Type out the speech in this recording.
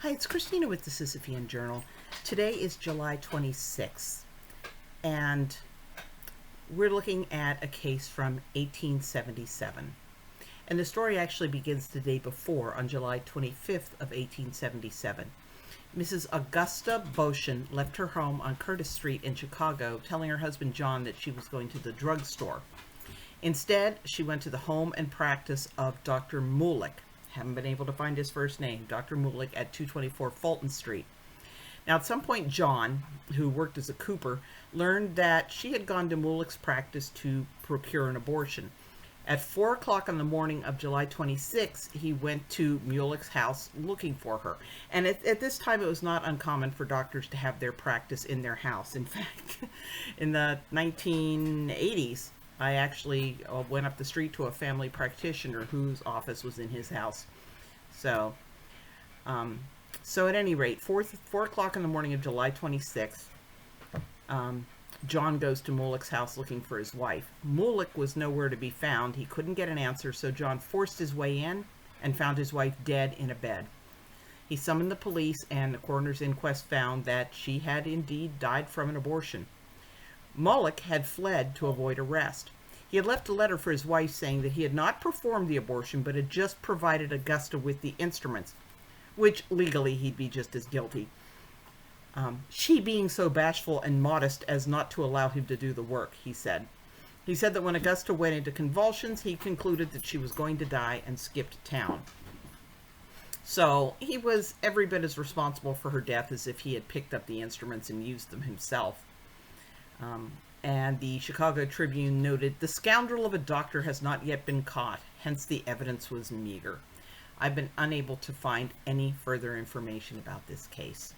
Hi, it's Christina with the Sisyphean Journal. Today is July 26th, and we're looking at a case from 1877. And the story actually begins the day before, on July 25th of 1877. Mrs. Augusta Beauchamp left her home on Curtis Street in Chicago, telling her husband John that she was going to the drugstore. Instead, she went to the home and practice of Dr. Muleck. Haven't been able to find his first name, Dr. Muleck, at 224 Fulton Street. Now, at some point, John, who worked as a cooper, learned that she had gone to Muleck's practice to procure an abortion. At 4 o'clock on the morning of July 26, he went to Muleck's house looking for her. And at this time, it was not uncommon for doctors to have their practice in their house. In fact, in the 1980s, I actually went up the street to a family practitioner whose office was in his house. So at any rate, 4 o'clock in the morning of July 26th, John goes to Muleck's house looking for his wife. Muleck was nowhere to be found. He couldn't get an answer, so John forced his way in and found his wife dead in a bed. He summoned the police, and the coroner's inquest found that she had indeed died from an abortion. Muleck had fled to avoid arrest. He had left a letter for his wife saying that he had not performed the abortion, but had just provided Augusta with the instruments, which legally he'd be just as guilty. She being so bashful and modest as not to allow him to do the work, he said. He said that when Augusta went into convulsions, he concluded that she was going to die and skipped town. So he was every bit as responsible for her death as if he had picked up the instruments and used them himself. And the Chicago Tribune noted, "The scoundrel of a doctor has not yet been caught, hence the evidence was meager." I've been unable to find any further information about this case.